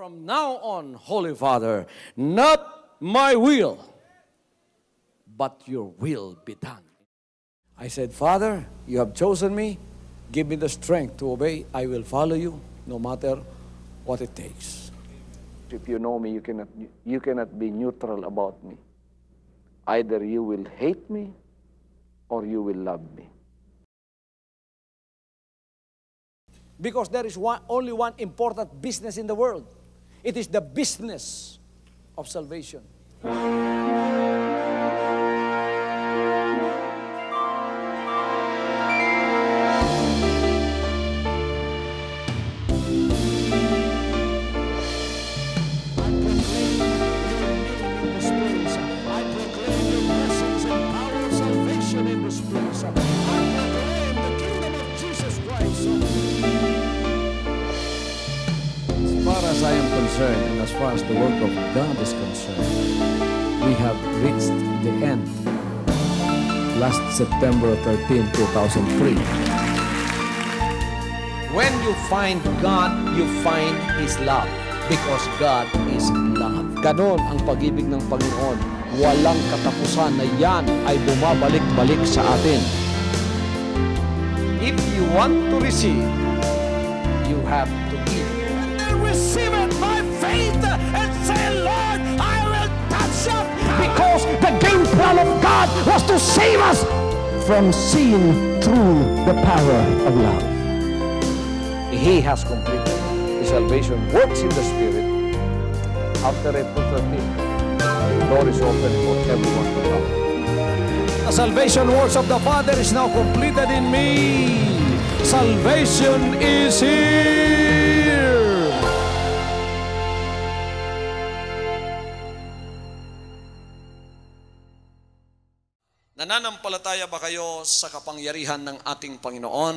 From now on, Holy Father, not my will, but your will be done. I said, Father, you have chosen me. Give me the strength to obey. I will follow you no matter what it takes. If you know me, you cannot be neutral about me. Either you will hate me or you will love me. Because there is only one important business in the world. It is the business of salvation. As I am concerned, and as far as the work of God is concerned, we have reached the end. Last September 13, 2003. When you find God, you find His love. Because God is love. Ganon ang pag-ibig ng Panginoon. Walang katapusan na yan ay bumabalik-balik sa atin. If you want to receive, you have to give. Receive it by faith and say, Lord, I will touch up. Because the game plan of God was to save us from sin through the power of love. He has completed. His salvation works in the Spirit. After April 13, the door is open for everyone to come. The salvation works of the Father is now completed in me. Salvation is here. Nananampalataya ba kayo sa kapangyarihan ng ating Panginoon?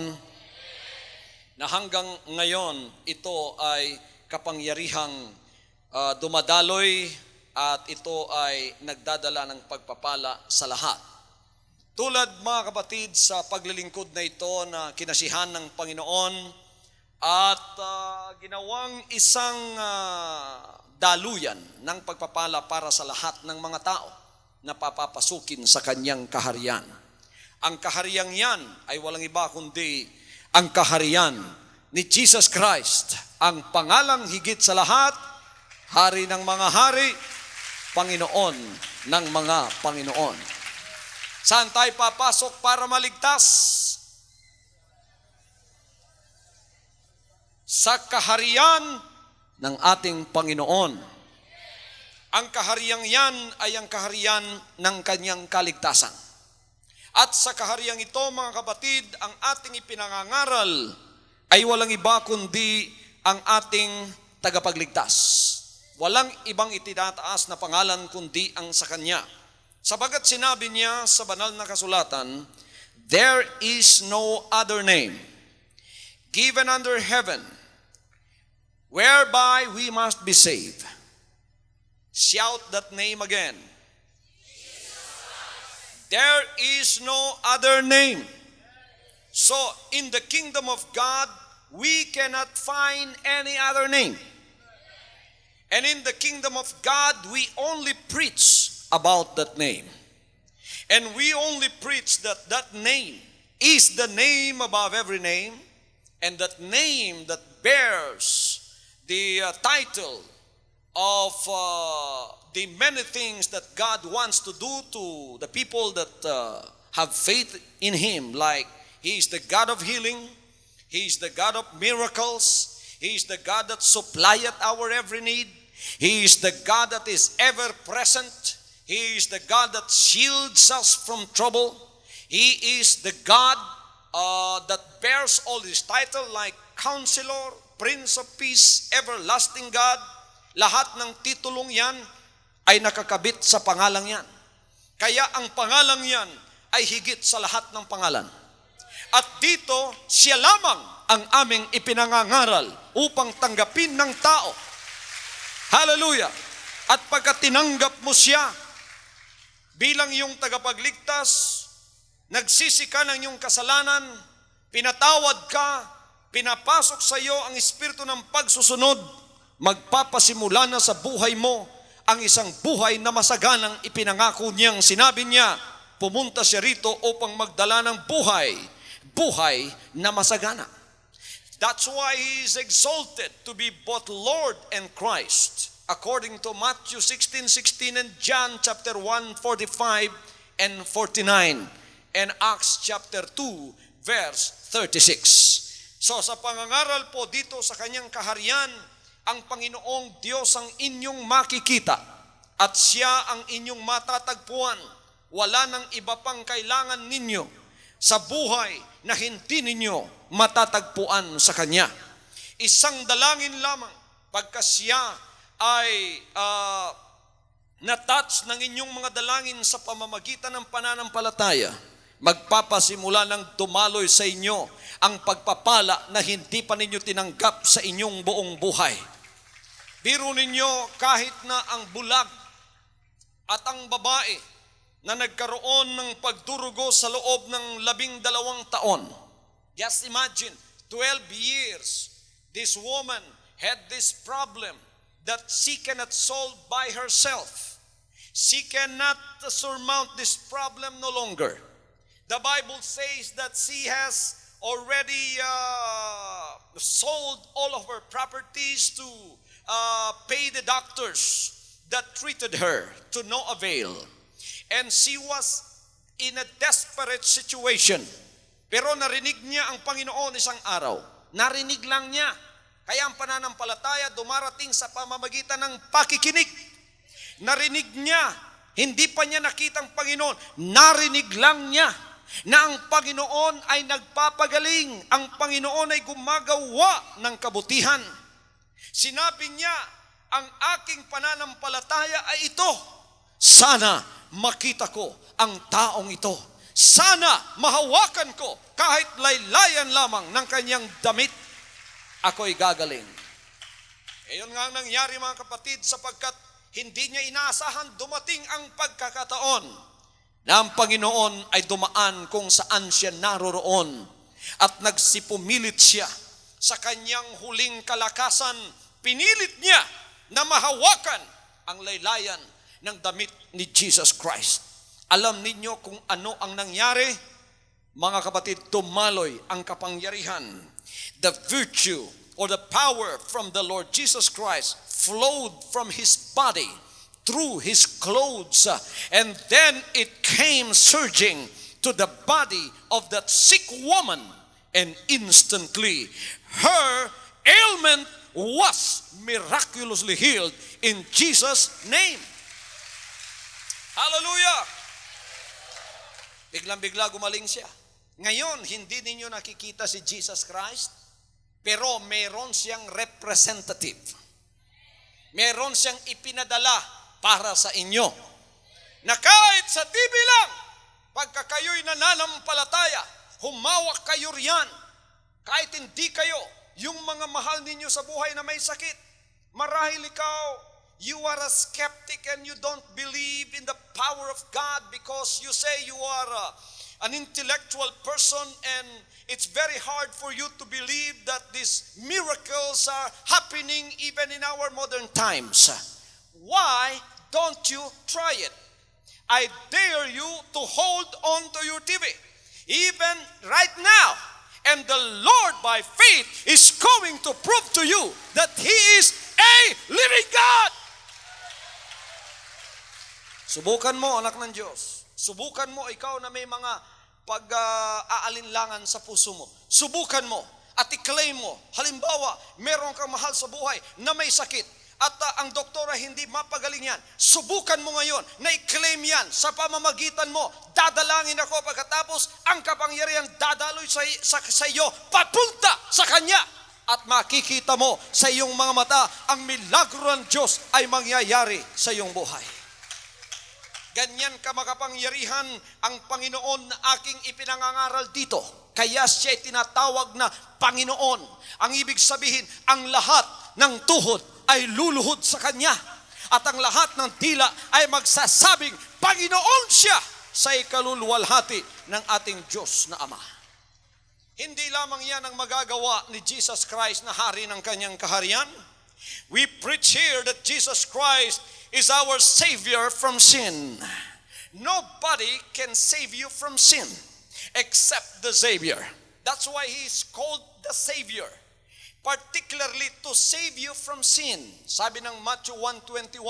Na hanggang ngayon, ito ay kapangyarihang dumadaloy at ito ay nagdadala ng pagpapala sa lahat. Tulad mga kapatid sa paglilingkod na ito na kinasihan ng Panginoon at ginawang isang daluyan ng pagpapala para sa lahat ng mga tao na papapasukin sa kanyang kaharian. Ang kahariang yan ay walang iba kundi ang kaharian ni Jesus Christ, ang pangalang higit sa lahat, Hari ng mga hari, Panginoon ng mga Panginoon. Saan tayo papasok para maligtas? Sa kaharian ng ating Panginoon. Ang kahariang yan ay ang kaharian ng kanyang kaligtasan. At sa kahariang ito, mga kapatid, ang ating ipinangangaral ay walang iba kundi ang ating tagapagligtas. Walang ibang itinataas na pangalan kundi ang sa Kanya. Sabagat sinabi niya sa banal na kasulatan, there is no other name given under heaven whereby we must be saved. Shout that name again. There is no other name. So, in the kingdom of God, we cannot find any other name. And in the kingdom of God, we only preach about that name. And we only preach that that name is the name above every name, and that name that bears the title of the many things that God wants to do to the people that have faith in Him. Like, He is the God of healing, He is the God of miracles, He is the God that supplieth our every need, He is the God that is ever present, He is the God that shields us from trouble, He is the God that bears all His title like Counselor, Prince of Peace, Everlasting God. Lahat ng titulong yan ay nakakabit sa pangalang yan. Kaya ang pangalang yan ay higit sa lahat ng pangalan. At dito, siya lamang ang aming ipinangangaral upang tanggapin ng tao. Hallelujah! At pagka tinanggap mo siya bilang iyong tagapagligtas, nagsisi ka ng iyong kasalanan, pinatawad ka, pinapasok sa iyo ang espiritu ng pagsusunod, magpapasimula na sa buhay mo ang isang buhay na masaganang ipinangako niyang sinabi niya, pumunta siya rito upang magdala ng buhay na masagana. That's why He is exalted to be both Lord and Christ, according to Matthew 16:16 and John chapter 1:45 and 49, and Acts chapter 2 verse 36. So sa pangangaral po dito sa kanyang kaharian, ang Panginoong Diyos ang inyong makikita at Siya ang inyong matatagpuan. Wala nang iba pang kailangan ninyo sa buhay na hindi ninyo matatagpuan sa Kanya. Isang dalangin lamang pagka Siya ay na-touch ng inyong mga dalangin sa pamamagitan ng pananampalataya, magpapasimula ng dumaloy sa inyo ang pagpapala na hindi pa ninyo tinanggap sa inyong buong buhay. Biro ninyo kahit na ang bulag at ang babae na nagkaroon ng pagdurugo sa loob ng 12 taon. Just imagine, 12 years, this woman had this problem that she cannot solve by herself. She cannot surmount this problem no longer. The Bible says that she has already sold all of her properties to pay the doctors that treated her to no avail. And she was in a desperate situation. Pero narinig niya ang Panginoon isang araw. Narinig lang niya. Kaya ang pananampalataya dumarating sa pamamagitan ng pakikinig. Narinig niya. Hindi pa niya nakita ang Panginoon. Narinig lang niya na ang Panginoon ay nagpapagaling. Ang Panginoon ay gumagawa ng kabutihan. Sinabi niya, ang aking pananampalataya ay ito. Sana makita ko ang taong ito. Sana mahawakan ko kahit laylayan lamang ng kanyang damit. Ako'y gagaling. Iyon nga ang nangyari mga kapatid, sapagkat hindi niya inaasahan dumating ang pagkakataon na ang Panginoon ay dumaan kung saan siya naroroon at nagsipumilit siya sa kanyang huling kalakasan. Pinilit niya na mahawakan ang laylayan ng damit ni Jesus Christ. Alam ninyo kung ano ang nangyari? Mga kapatid, tumaloy ang kapangyarihan. The virtue or the power from the Lord Jesus Christ flowed from His body through His clothes, and then it came surging to the body of that sick woman, and instantly her ailment was miraculously healed in Jesus' name. Hallelujah! Biglang-bigla gumaling siya. Ngayon, hindi ninyo nakikita si Jesus Christ, pero meron siyang representative. Meron siyang ipinadala para sa inyo. Na kahit sa TV lang, pagka kayo'y nananampalataya, humawak kayo riyan. Kahit hindi kayo, yung mga mahal ninyo sa buhay na may sakit, marahil ikaw, you are a skeptic and you don't believe in the power of God because you say you are an intellectual person and it's very hard for you to believe that these miracles are happening even in our modern times. Why don't you try it? I dare you to hold on to your TV, even right now. And the Lord by faith is going to prove to you that He is a living God. Subukan mo, anak ng Diyos. Subukan mo, ikaw na may mga pag-aalinlangan sa puso mo. Subukan mo at i-claim mo. Halimbawa, meron kang mahal sa buhay na may sakit at ang doktora hindi mapagaling yan. Subukan mo ngayon na i-claim yan sa pamamagitan mo. Dadalangin ako pagkatapos ang kapangyarihan dadaloy sa iyo papunta sa Kanya. At makikita mo sa iyong mga mata ang milagro ng Diyos ay mangyayari sa iyong buhay. Ganyan ka makapangyarihan ang Panginoon na aking ipinangangaral dito. Kaya siya tinatawag na Panginoon. Ang ibig sabihin, ang lahat ng tuhod ay luluhod sa Kanya. At ang lahat ng dila ay magsasabing, Panginoon siya sa ikaluluwalhati ng ating Diyos na Ama. Hindi lamang yan ang magagawa ni Jesus Christ na hari ng Kanyang kaharian. We preach here that Jesus Christ is our Savior from sin. Nobody can save you from sin except the Savior. That's why He is called the Savior. Particularly to save you from sin. Sabi ng Matthew 1:21,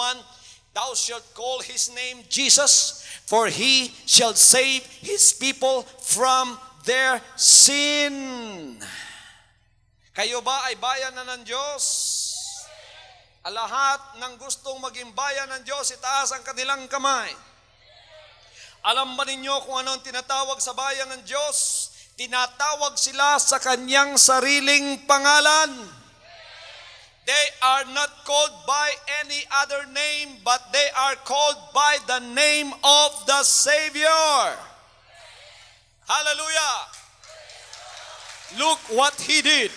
thou shalt call His name Jesus, for He shall save His people from their sin. Kayo ba ay bayan na ng Diyos? Lahat ng gustong maging bayan ng Diyos, itaas ang kanilang kamay. Alam ba ninyo kung ano ang tinatawag sa bayan ng Diyos? Tinatawag sila sa kanyang sariling pangalan. They are not called by any other name, but they are called by the name of the Savior. Hallelujah! Look what He did.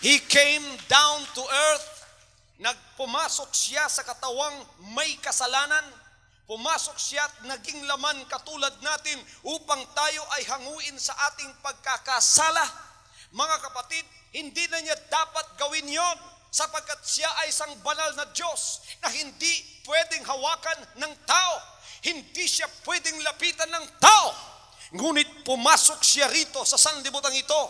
He came down to earth. Nagpumasok siya sa katawang may kasalanan. Pumasok siya at naging laman katulad natin upang tayo ay hanguin sa ating pagkakasala. Mga kapatid, hindi na niya dapat gawin yon sapagkat siya ay isang banal na Diyos na hindi pwedeng hawakan ng tao. Hindi siya pwedeng lapitan ng tao. Ngunit pumasok siya rito sa sanlibutan ito,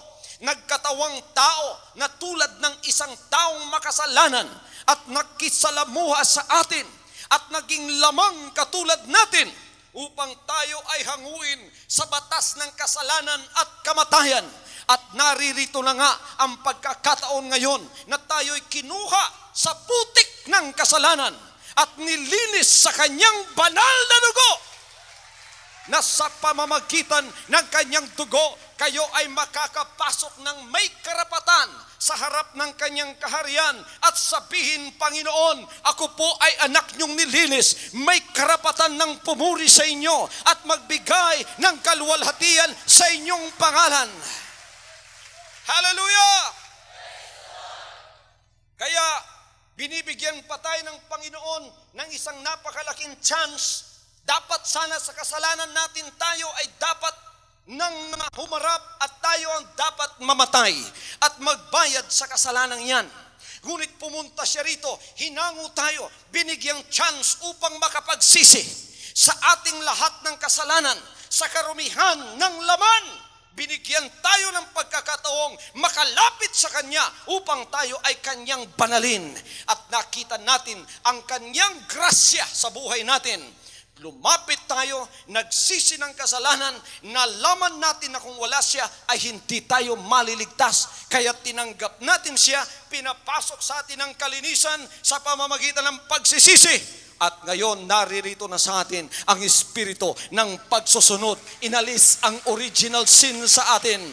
nagkatawang tao na tulad ng isang taong makasalanan at nakisalamuha sa atin at naging lamang katulad natin upang tayo ay hanguin sa batas ng kasalanan at kamatayan. At naririto na nga ang pagkakataon ngayon na tayo'y kinuha sa putik ng kasalanan at nilinis sa kanyang banal na dugo, na sa pamamagitan ng kanyang dugo, kayo ay makakapasok ng may karapatan sa harap ng kanyang kaharian at sabihin, Panginoon, ako po ay anak niyong nilinis. May karapatan ng pumuri sa inyo at magbigay ng kaluwalhatian sa inyong pangalan. Hallelujah! Kaya binibigyan pa tayo ng Panginoon ng isang napakalaking chance. Dapat sana sa kasalanan natin tayo ay dapat nang humarap at tayo ang dapat mamatay at magbayad sa kasalanan yan. Ngunit pumunta siya rito, hinango tayo, binigyang chance upang makapagsisi sa ating lahat ng kasalanan, sa karumihan ng laman. Binigyan tayo ng pagkakataong makalapit sa Kanya upang tayo ay Kanyang banalin. At nakita natin ang Kanyang grasya sa buhay natin. Lumapit tayo, nagsisi ng kasalanan, nalaman natin na kung wala siya ay hindi tayo maliligtas. Kaya tinanggap natin siya, pinapasok sa atin ang kalinisan sa pamamagitan ng pagsisisi. At ngayon naririto na sa atin ang espiritu ng pagsusunod. Inalis ang original sin sa atin.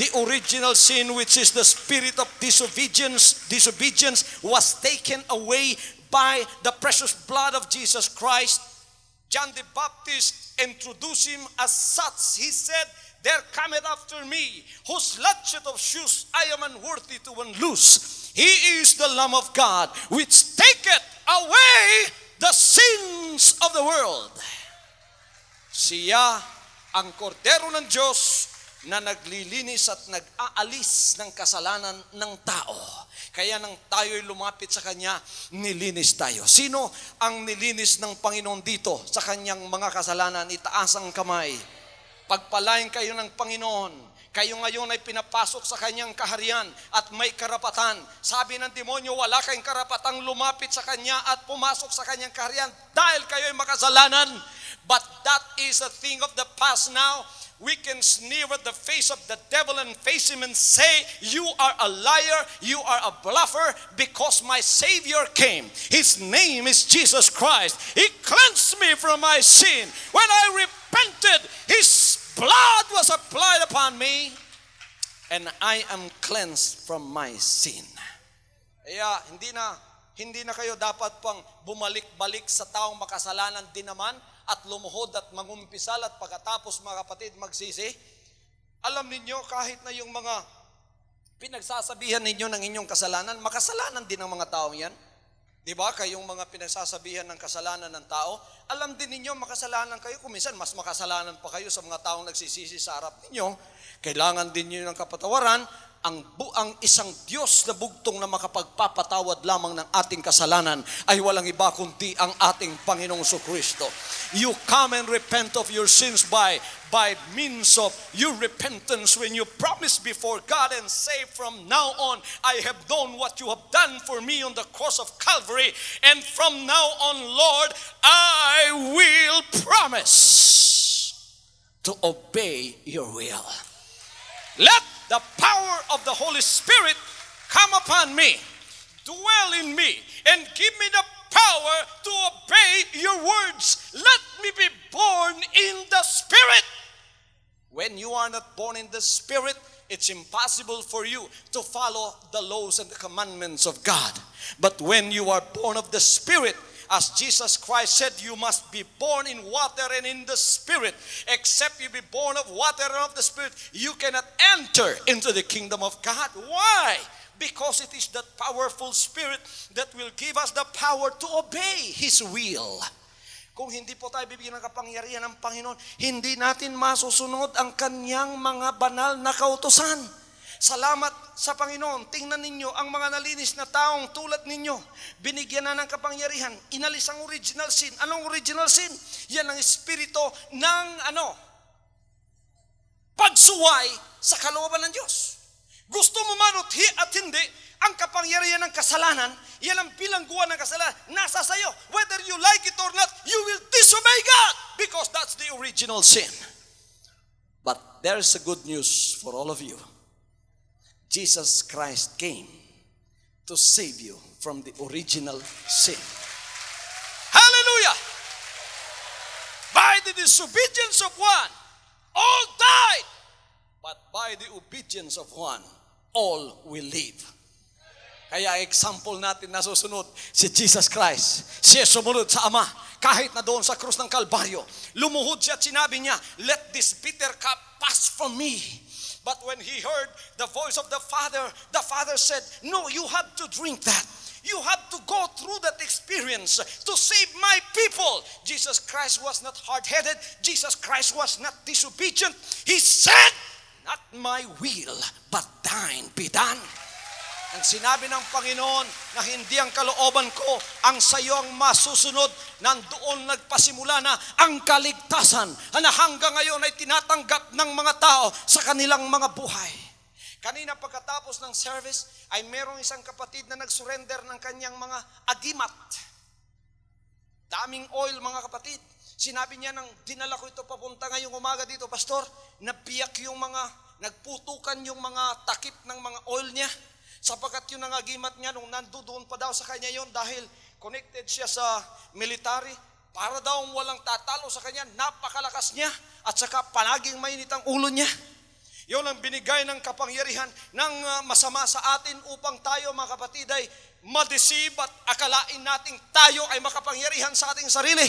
The original sin, which is the spirit of disobedience was taken away by the precious blood of Jesus Christ. John the Baptist introduced him as such. He said, there cometh after me, whose latchet of shoes I am unworthy to unloose. He is the Lamb of God, which taketh away the sins of the world. Siya ang kordero ng Diyos na naglilinis at nag-aalis ng kasalanan ng tao. Kaya nang tayo'y lumapit sa Kanya, nilinis tayo. Sino ang nilinis ng Panginoon dito sa Kanyang mga kasalanan? Itaas ang kamay. Pagpalain kayo ng Panginoon. Kayo ngayon ay pinapasok sa Kanyang kaharian at may karapatan. Sabi ng demonyo, wala kayong karapatang lumapit sa Kanya at pumasok sa Kanyang kaharian dahil kayo ay makasalanan. But that is a thing of the past now. We can sneer at the face of the devil and face him and say, you are a liar, you are a bluffer, because my Savior came. His name is Jesus Christ. He cleansed me from my sin. When I repented, His blood was applied upon me, and I am cleansed from my sin. Kaya hindi na kayo dapat pang bumalik-balik sa taong makasalanan din naman at lumuhod at mangumpisal at pagkatapos mga kapatid magsisi. Alam ninyo, kahit na yung mga pinagsasabihan ninyo ng inyong kasalanan, makasalanan din ang mga taong yan. Di ba? Kayong mga pinagsasabihan ng kasalanan ng tao, alam din ninyo makasalanan kayo. Kung minsan, mas makasalanan pa kayo sa mga taong nagsisisi sa harap ninyo. Kailangan din ninyo ng kapatawaran ang isang Diyos na bugtong na makapagpapatawad lamang ng ating kasalanan ay walang iba kundi ang ating Panginoong Kristo. You come and repent of your sins by means of your repentance when you promise before God and say, from now on, I have done what you have done for me on the cross of Calvary, and from now on, Lord, I will promise to obey your will. Let the power of the Holy Spirit come upon me, dwell in me, and give me the power to obey your words. Let me be born in the Spirit. When you are not born in the Spirit, it's impossible for you to follow the laws and the commandments of God. But when you are born of the Spirit, as Jesus Christ said, you must be born in water and in the Spirit. Except you be born of water and of the Spirit, you cannot enter into the kingdom of God. Why? Because it is that powerful Spirit that will give us the power to obey His will. Kung hindi po tayo bibigyan ng kapangyarihan ng Panginoon, hindi natin masusunod ang Kanyang mga banal na kautusan. Salamat sa Panginoon. Tingnan ninyo ang mga nalinis na taong tulad ninyo. Binigyan na ng kapangyarihan. Inalis ang original sin. Anong original sin? Yan ang espiritu ng pagsuway sa kalooban ng Diyos. Gusto mo man at hindi, ang kapangyarihan ng kasalanan, yan ang bilangguan ng kasalanan, nasa sayo. Whether you like it or not, you will disobey God because that's the original sin. But there's a good news for all of you. Jesus Christ came to save you from the original sin. Hallelujah! By the disobedience of one, all died. But by the obedience of one, all will live. Kaya example natin na susunod, si Jesus Christ. Siya sumunod sa Ama, kahit na doon sa krus ng Kalbaryo. Lumuhod siya at sinabi niya, let this bitter cup pass from me. But when he heard the voice of the Father said, no, you have to drink that. You have to go through that experience to save my people. Jesus Christ was not hard-headed. Jesus Christ was not disobedient. He said, not my will, but thine be done. Ang sinabi ng Panginoon na hindi ang kalooban ko ang sayo ang masusunod, nandoon nagpasimula na ang kaligtasan na hanggang ngayon ay tinatanggap ng mga tao sa kanilang mga buhay. Kanina pagkatapos ng service ay merong isang kapatid na nag-surrender ng kanyang mga agimat. Daming oil mga kapatid. Sinabi niya nang dinala ko ito papunta ngayong umaga dito, Pastor, nabiyak yung mga, nagputukan yung mga takip ng mga oil niya. Sapagkat yung nangagimat niya nung nandoon pa daw sa kanya yon dahil connected siya sa military, para daw walang tatalo sa kanya, napakalakas niya at saka palaging mainit ang ulo niya. Yun ang binigay ng kapangyarihan ng masama sa atin upang tayo mga kapatid ay ma-deceive at akalain nating tayo ay makapangyarihan sa ating sarili.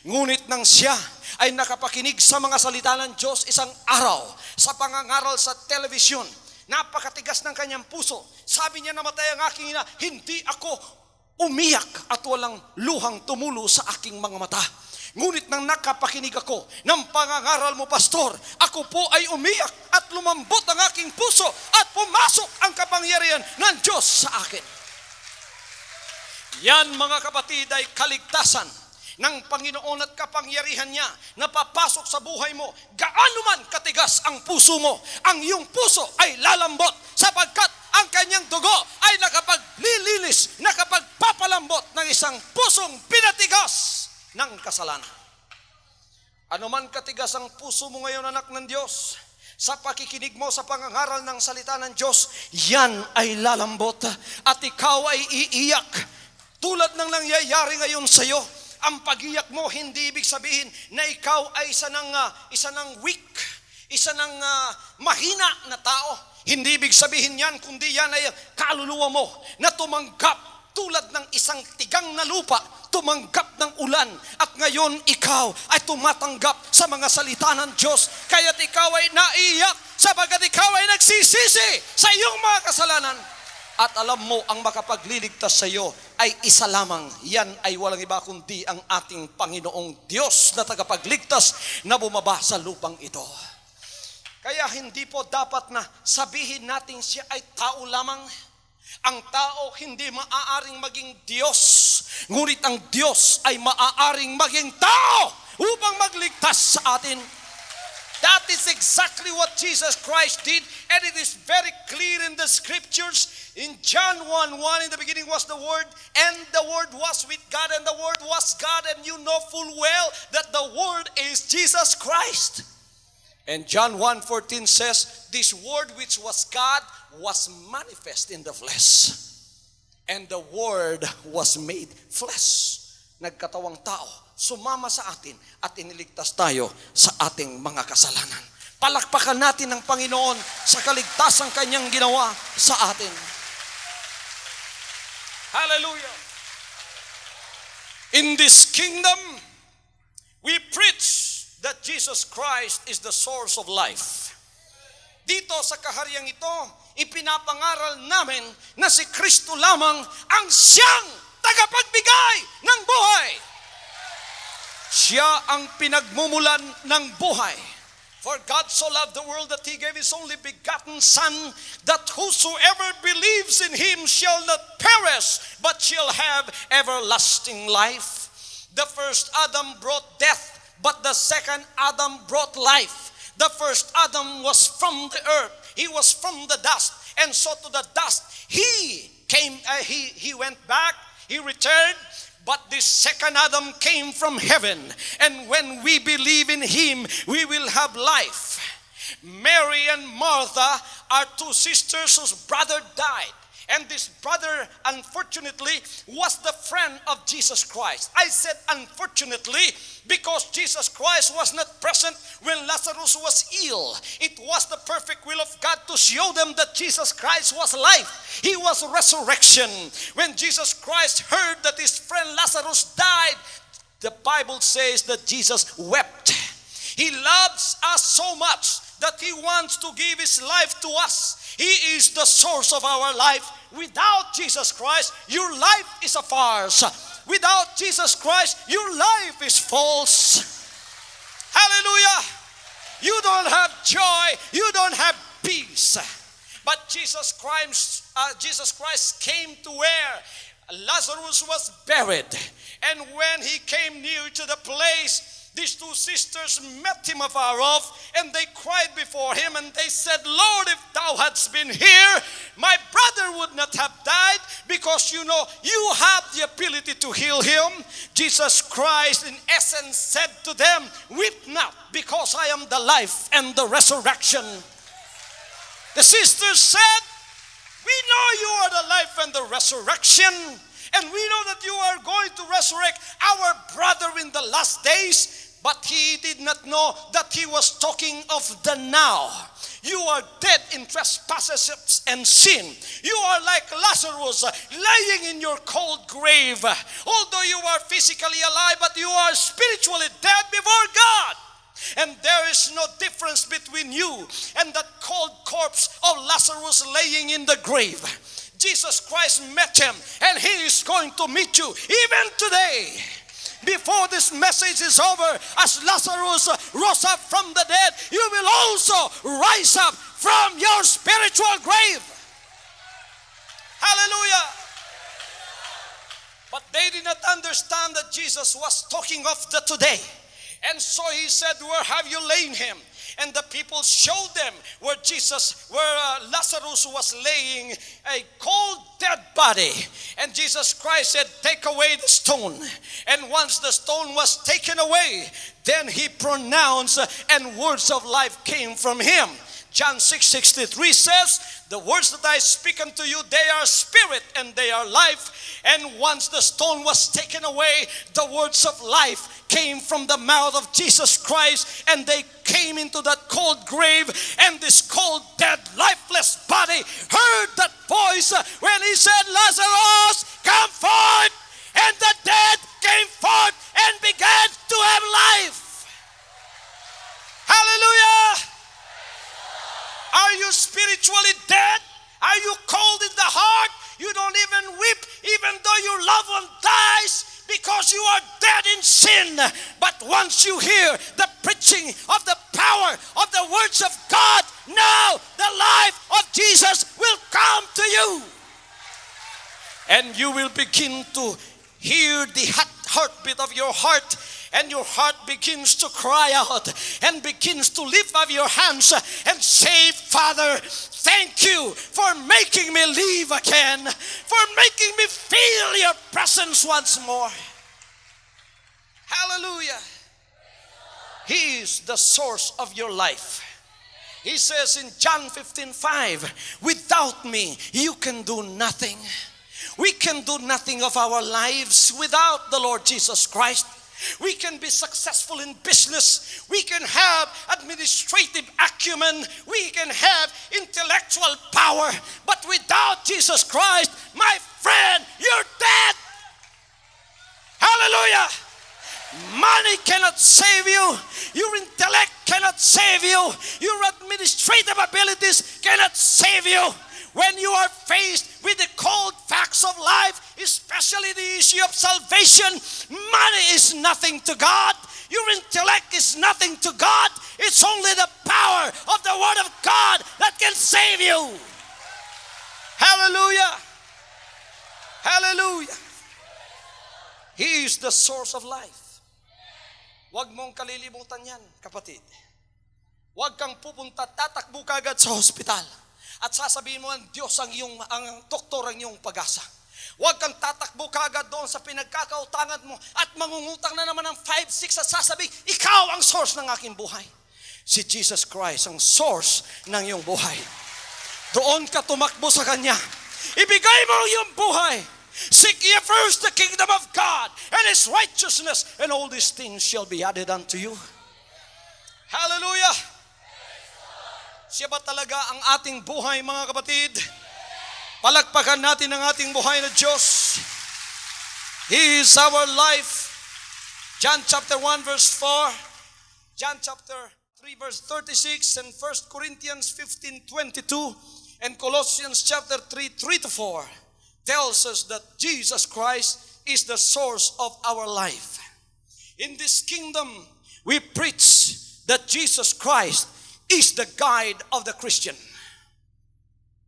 Ngunit nang siya ay nakapakinig sa mga salita ng Diyos isang araw sa pangangaral sa telebisyon, napakatigas ng kanyang puso. Sabi niya, namatay ang aking ina, hindi ako umiyak at walang luhang tumulo sa aking mga mata. Ngunit nang nakapakinig ako ng pangangaral mo, Pastor, ako po ay umiyak at lumambot ang aking puso at pumasok ang kapangyarihan ng Diyos sa akin. Yan mga kapatid ay kaligtasan ng Panginoon at kapangyarihan niya na papasok sa buhay mo. Gaano man katigas ang puso mo, ang iyong puso ay lalambot sapagkat ang kanyang dugo ay nakapaglilinis, nakapagpapalambot ng isang pusong pinatigas ng kasalanan. Ano man katigas ang puso mo ngayon, anak ng Diyos, sa pakikinig mo sa pangangaral ng salita ng Diyos, yan ay lalambot at ikaw ay iiyak tulad ng nangyayari ngayon sa iyo. Ang pag-iyak mo, hindi ibig sabihin na ikaw ay isa ng weak, isa ng mahina na tao. Hindi ibig sabihin yan, kundi yan ay kaluluwa mo na tumanggap tulad ng isang tigang na lupa, tumanggap ng ulan. At ngayon ikaw ay tumatanggap sa mga salita ng Diyos. Kaya't ikaw ay naiyak sabagat ikaw ay nagsisisi sa iyong mga kasalanan. At alam mo, ang makapagliligtas sa iyo ay isa lamang. Yan ay walang iba kundi ang ating Panginoong Diyos na tagapagligtas na bumaba sa lupang ito. Kaya hindi po dapat na sabihin natin siya ay tao lamang. Ang tao hindi maaaring maging Diyos, ngunit ang Diyos ay maaaring maging tao upang magligtas sa atin. That is exactly what Jesus Christ did, and it is very clear in the scriptures. In John 1:1, in the beginning was the Word, and the Word was with God, and the Word was God, and you know full well that the Word is Jesus Christ. And John 1:14 says, this Word which was God was manifest in the flesh, and the Word was made flesh. Nagkatawang tao, sumama sa atin at iniligtas tayo sa ating mga kasalanan. Palakpakan natin ang Panginoon sa kaligtasang Kanyang ginawa sa atin. Hallelujah! In this kingdom, we preach that Jesus Christ is the source of life. Dito sa kahariang ito, ipinapangaral namin na si Kristo lamang ang siyang tagapagbigay ng buhay. Siya ang pinagmumulan ng buhay. For God so loved the world that He gave His only begotten Son, that whosoever believes in Him shall not perish, but shall have everlasting life. The first Adam brought death, but the second Adam brought life. The first Adam was from the earth. He was from the dust. And so to the dust, he came, he went back, he returned. But this second Adam came from heaven. And when we believe in him, we will have life. Mary and Martha are two sisters whose brother died. And this brother, unfortunately, was the friend of Jesus Christ. I said unfortunately because Jesus Christ was not present when Lazarus was ill. It was the perfect will of God to show them that Jesus Christ was life. He was resurrection. When Jesus Christ heard that his friend Lazarus died, the Bible says that Jesus wept. He loves us so much that he wants to give his life to us. He is the source of our life. Without Jesus Christ, your life is a farce. Without Jesus Christ, your life is false. Hallelujah! You don't have joy. You don't have peace. But Jesus Christ came to where Lazarus was buried. And when he came near to the place, these two sisters met him afar off, and they cried before him, and they said, Lord, if thou hadst been here, my brother would not have died, because you know, you have the ability to heal him. Jesus Christ, in essence, said to them, weep not, because I am the life and the resurrection. The sisters said, we know you are the life and the resurrection, and we know that you are going to resurrect our brother in the last days. But he did not know that he was talking of the now. You are dead in trespasses and sin. You are like Lazarus laying in your cold grave. Although you are physically alive, but you are spiritually dead before God. And there is no difference between you and that cold corpse of Lazarus laying in the grave. Jesus Christ met him, and he is going to meet you even today. Before this message is over, as Lazarus rose up from the dead, you will also rise up from your spiritual grave. Hallelujah! But they did not understand that Jesus was talking of the today. And so he said, where have you laid him? And the people showed them where Lazarus was laying a cold dead body. And Jesus Christ said, take away the stone. And once the stone was taken away, then he pronounced, and words of life came from him. John 6:63 says, the words that I speak unto you, they are spirit and they are life. And once the stone was taken away, the words of life came from the mouth of Jesus Christ, and they came into that cold grave, and this cold, dead, lifeless body heard that voice when he said, Lazarus, come forth! And the dead came forth and began to have life. Hallelujah! Are you spiritually dead? Are you cold in the heart? You don't even weep even though your loved one dies, because you are dead in sin. sin. But once you hear the preaching of the power of the words of God, now the life of Jesus will come to you. And you will begin to hear the heartbeat of your heart, and your heart begins to cry out and begins to lift up your hands and say, Father, thank you for making me live again, for making me feel your presence once more. Hallelujah. He is the source of your life. He says in John 15:5, without me, you can do nothing. We can do nothing of our lives without the Lord Jesus Christ. We can be successful in business. We can have administrative acumen. We can have intellectual power. But without Jesus Christ, my friend, you're dead. Hallelujah. Money cannot save you. Your intellect cannot save you. Your administrative abilities cannot save you. When you are faced with the cold facts of life, especially the issue of salvation, money is nothing to God. Your intellect is nothing to God. It's only the power of the Word of God that can save you. Hallelujah. Hallelujah. He is the source of life. Huwag mong kalilimutan yan, kapatid. Huwag kang pupunta, tatakbo ka agad sa hospital at sasabihin mo ang Diyos ang doktor ang iyong pag-asa. Huwag kang tatakbo kagad doon sa pinagkakautangan mo at mangungutang na naman ng 5-6 at sasabihin, ikaw ang source ng aking buhay. Si Jesus Christ ang source ng iyong buhay. Doon ka tumakbo sa Kanya. Ibigay mo ang iyong buhay. Seek ye first the kingdom of God and His righteousness, and all these things shall be added unto you. Hallelujah! Siya ba talaga ang ating buhay, mga kapatid? Palakpakan natin ang ating buhay na Diyos. He is our life. John chapter 1 verse 4, John chapter 3 verse 36, and 1 Corinthians 15:22, and Colossians chapter 3:3-4 tells us that Jesus Christ is the source of our life. In this kingdom, we preach that Jesus Christ is the guide of the Christian.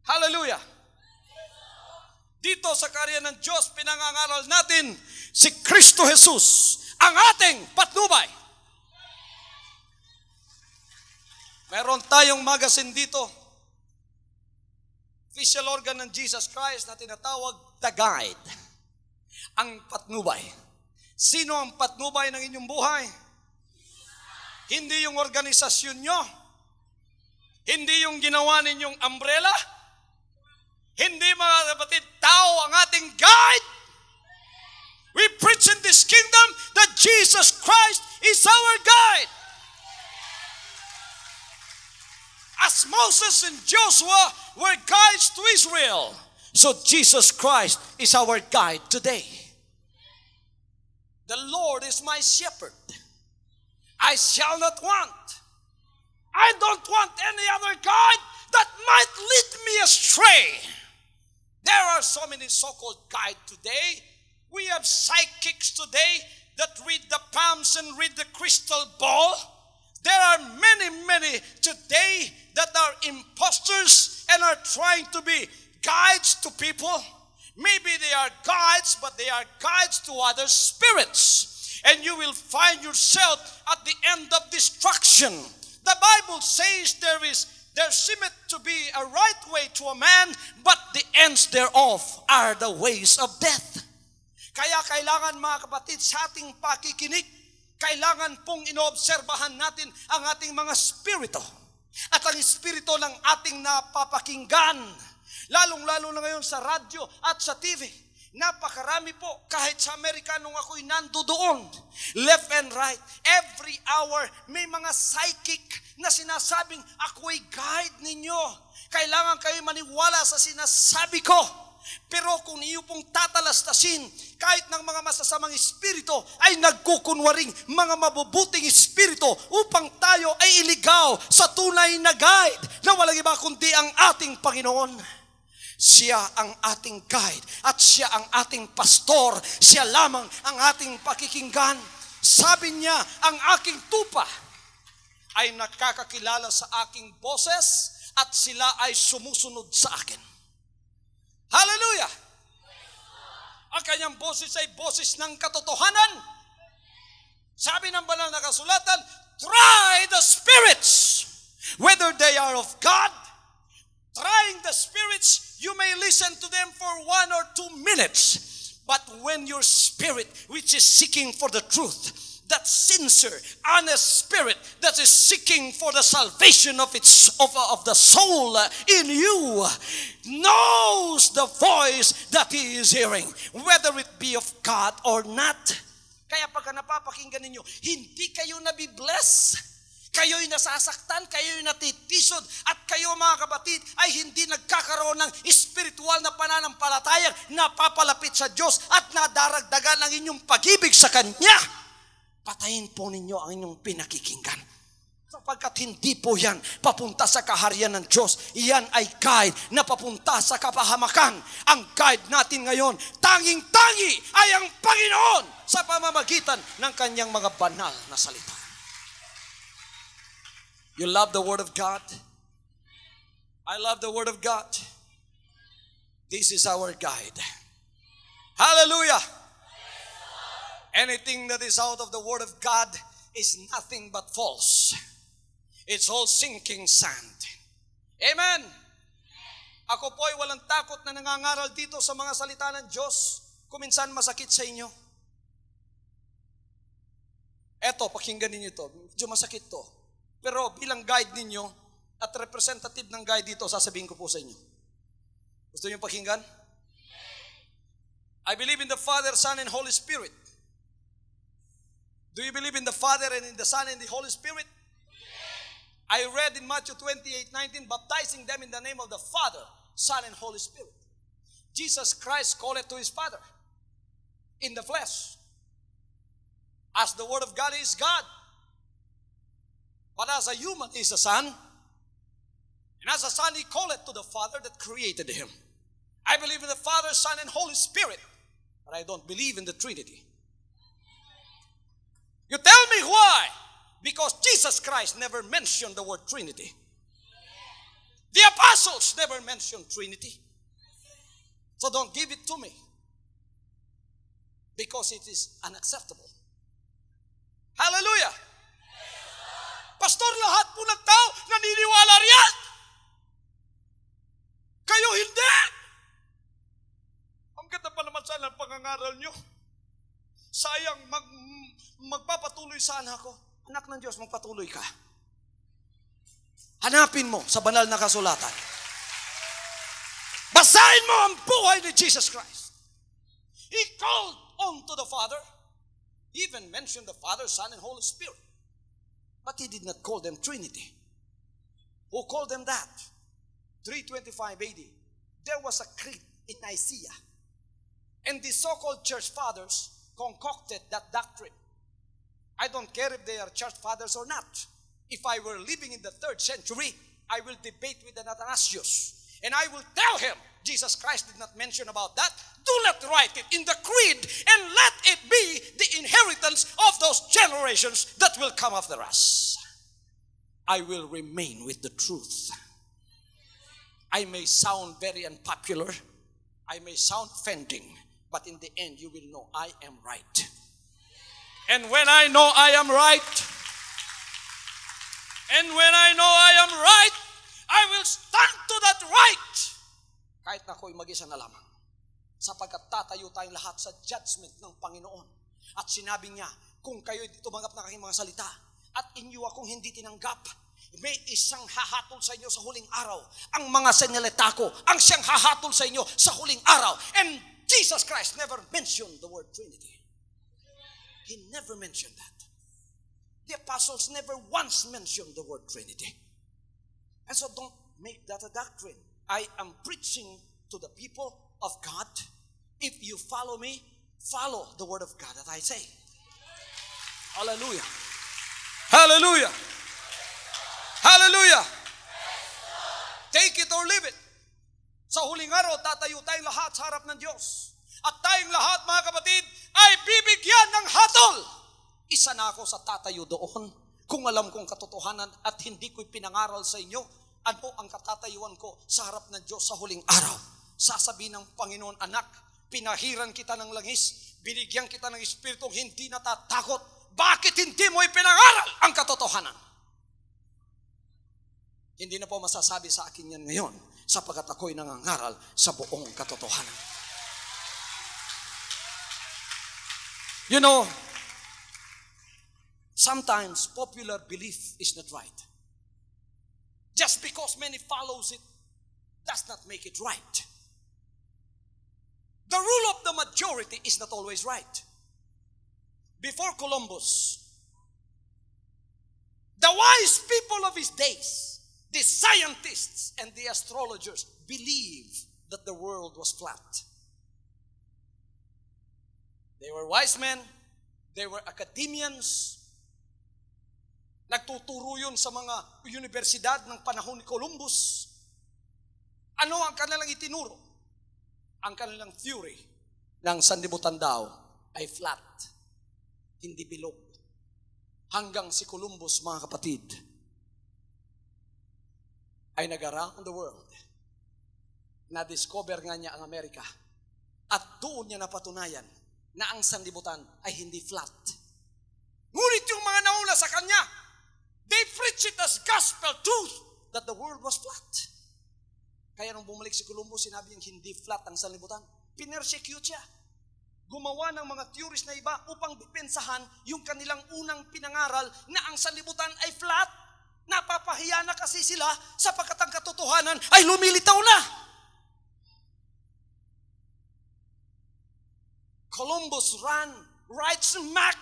Hallelujah! Dito sa karya ng Diyos, pinangangaral natin si Kristo Jesus, ang ating patnubay. Meron tayong magazine dito, official organ ng Jesus Christ na tinatawag The Guide, ang patnubay. Sino ang patnubay ng inyong buhay? Hindi yung organisasyon nyo. Hindi yung ginawa ninyong umbrella. Hindi, mga kapatid, tao ang ating guide. We preach in this kingdom that Jesus Christ is our guide. As Moses and Joshua were guides to Israel, so Jesus Christ is our guide today. The Lord is my shepherd. I shall not want. I don't want any other guide that might lead me astray. There are so many so-called guides today. We have psychics today that read the palms and read the crystal ball. There are many today that are imposters and are trying to be guides to people. Maybe they are guides, but they are guides to other spirits. And you will find yourself at the end of destruction. The Bible says there seemeth to be a right way to a man, but the ends thereof are the ways of death. Kaya kailangan, mga kapatid, sa ating pakikinig, kailangan pong inoobserbahan natin ang ating mga spirito at ang espiritu ng ating napapakinggan. Lalong-lalo na ngayon sa radyo at sa TV. Napakarami po, kahit sa Amerika nung ako'y nandoon, left and right, every hour, may mga psychic na sinasabing, ako'y guide ninyo. Kailangan kayo maniwala sa sinasabi ko. Pero kung iyo pong tatalastasin, kahit ng mga masasamang espiritu, ay nagkukunwaring mga mabubuting espiritu upang tayo ay iligaw sa tunay na guide na walang iba kundi ang ating Panginoon. Siya ang ating guide at siya ang ating pastor. Siya lamang ang ating pakikinggan. Sabi niya, ang aking tupa ay nakakakilala sa aking boses at sila ay sumusunod sa akin. Hallelujah! Ang kanyang boses ay boses ng katotohanan. Sabi ng banal na kasulatan, try the spirits, whether they are of God. Trying the spirits, you may listen to them for 1 or 2 minutes. But when your spirit, which is seeking for the truth, that sincere, honest spirit that is seeking for the salvation of the soul in you, knows the voice that he is hearing, whether it be of God or not. Kaya pagka napapakinggan ninyo, hindi kayo nabibless. Kayo'y nasasaktan, kayo'y natitisod, at kayo mga kapatid ay hindi nagkakaroon ng espiritual na pananampalatayang napapalapit sa Diyos at nadaragdagan ang inyong pag-ibig sa Kanya. Patayin po ninyo ang inyong pinakikinggan. Sapagkat hindi po yan papunta sa kaharian ng Diyos. Iyan ay guide na papunta sa kapahamakan. Ang guide natin ngayon, tanging-tangi ay ang Panginoon sa pamamagitan ng Kanyang mga banal na salita. You love the Word of God? I love the Word of God. This is our guide. Hallelujah! Anything that is out of the Word of God is nothing but false. It's all sinking sand. Amen! Ako po ay walang takot na nangangaral dito sa mga salita ng Diyos. Kuminsan masakit sa inyo. Eto, pakinggan ninyo ito. Medyo masakit to. Pero bilang guide ninyo at representative ng guide dito, sasabihin ko po sa inyo. Gusto niyo pakinggan? I believe in the Father, Son, and Holy Spirit. Do you believe in the Father and in the Son and the Holy Spirit? I read in Matthew 28:19, baptizing them in the name of the Father, Son, and Holy Spirit. Jesus Christ called it to his Father in the flesh. As the Word of God is God. But as a human, he is a son. And as a son, he called it to the Father that created him. I believe in the Father, Son, and Holy Spirit. But I don't believe in the Trinity. You tell me why? Because Jesus Christ never mentioned the word Trinity. The apostles never mentioned Trinity. So don't give it to me. Because it is unacceptable. Hallelujah! Pastor, lahat po ng tao naniniwala riyan. Kayo hindi. Ang ganda pa naman sana ang pangangaral nyo. Sayang, magpapatuloy sana ako. Anak ng Diyos, magpatuloy ka. Hanapin mo sa banal na kasulatan. Basahin mo ang buhay ni Jesus Christ. He called on to the Father. He even mentioned the Father, Son, and Holy Spirit. But he did not call them Trinity. Who called them that? 325 AD. There was a creed in Nicaea. And the so-called church fathers concocted that doctrine. I don't care if they are church fathers or not. If I were living in the 3rd century, I will debate with an Athanasius. And I will tell him, Jesus Christ did not mention about that. Do not write it in the creed and let it be the inheritance of those generations that will come after us. I will remain with the truth. I may sound very unpopular. I may sound offending. But in the end, you will know I am right. And when I know I am right, I will stand to that right. Kahit na ako'y mag-isa na lamang. Sapagkat tatayo tayong lahat sa judgment ng Panginoon. At sinabi niya, kung kayo'y tumanggap ng aking mga salita, at inyo akong hindi tinanggap, may isang hahatol sa inyo sa huling araw. Ang mga senalita ko, ang siyang hahatol sa inyo sa huling araw. And Jesus Christ never mentioned the word Trinity. He never mentioned that. The apostles never once mentioned the word Trinity. And so don't make that a doctrine. I am preaching to the people of God. If you follow me, follow the word of God that I say. Hallelujah. Hallelujah. Hallelujah. Take it or leave it. Sa huling araw, tatayo tayong lahat sa harap ng Diyos. At tayong lahat, mga kapatid, ay bibigyan ng hatol. isa na ako sa tatayo doon. Kung alam kong katotohanan at hindi ko'y pinangaral sa inyo, ano ang katatayuan ko sa harap ng Diyos sa huling araw? Sasabihin ng Panginoon, anak, pinahiran kita ng langis, binigyan kita ng Espiritong hindi natatakot. Bakit hindi mo ipinangaral ang katotohanan? Hindi na po masasabi sa akin yan ngayon sapagkat ako'y nangangaral sa buong katotohanan. You know, sometimes popular belief is not right. Just because many follows it does not make it right. The rule of the majority is not always right. Before Columbus, the wise people of his days, the scientists and the astrologers believed that the world was flat. They were wise men, they were academians. Nagtuturo yun sa mga universidad ng panahon ni Columbus. Ano ang kanilang itinuro? Ang kanilang theory ng sanlibutan daw ay flat, hindi bilog. Hanggang si Columbus, mga kapatid, ay nag-around the world. Na-discover nga niya ang Amerika. At doon niya napatunayan na ang sanlibutan ay hindi flat. Ngunit yung mga nauna sa kanya, they preach it as gospel truth that the world was flat. Kaya nung bumalik si Columbus, sinabi niyang hindi flat ang sanlibutan. Pinersecute siya. Gumawa ng mga theories na iba upang depensahan yung kanilang unang pinangaral na ang sanlibutan ay flat. Napapahiya na kasi sila sapagkat ang katotohanan ay lumilitaw na. Columbus ran right smack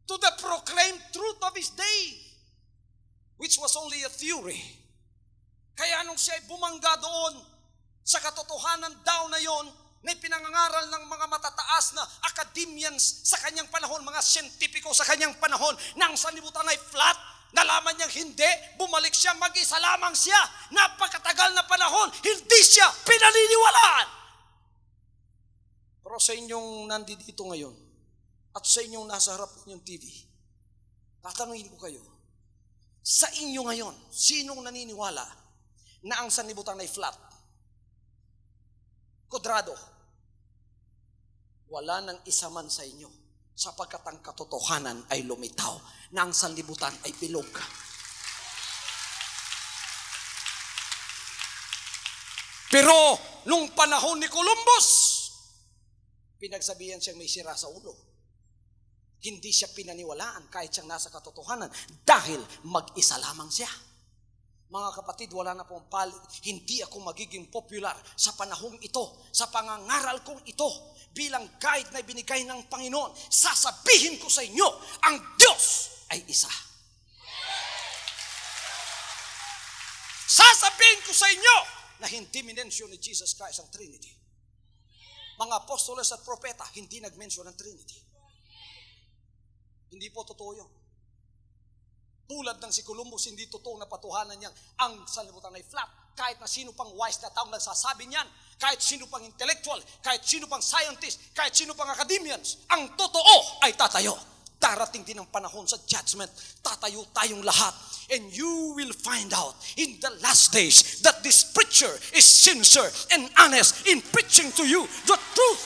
to the proclaimed truth of his day, which was only a theory. Kaya nung siya bumangga doon sa katotohanan daw na yon, na pinangangaral ng mga matataas na academians sa kanyang panahon, mga siyentipiko sa kanyang panahon, na ang sanlibutan ay flat, nalaman niyang hindi, bumalik siya, mag-isa lamang siya, napakatagal na panahon, hindi siya pinaniniwalaan. Pero sa inyong nandito ngayon, at sa inyong nasa harap ninyong TV, tatanungin ko kayo, sa inyo ngayon, sinong naniniwala na ang sanlibutan ay flat? Kudrado. Wala nang isa man sa inyo sapagkat ang katotohanan ay lumitaw na ang sanlibutan ay bilog. Pero nung panahon ni Columbus, pinagsabihan siyang may sira sa ulo. Hindi siya pinaniwalaan kahit siyang nasa katotohanan dahil mag-isa lamang siya. Mga kapatid, wala na pong palit. Hindi ako magiging popular sa panahong ito, sa pangangaral kong ito, bilang guide na binigay ng Panginoon. Sasabihin ko sa inyo, ang Diyos ay isa. Sasabihin ko sa inyo na hindi minensyon ni Jesus Christ ang Trinity. Mga apostoles at propeta, hindi nag-mention ng Trinity. Hindi po totoo yun. Tulad ng si Columbus, hindi totoo na patuhanan niyang ang sanlibutan ay flat. Kahit na sino pang wise na taong nagsasabi niyan, kahit sino pang intellectual, kahit sino pang scientist, kahit sino pang academians, ang totoo ay tatayo. Darating din ang panahon sa judgment, tatayo tayong lahat. And you will find out in the last days that this preacher is sincere and honest in preaching to you the truth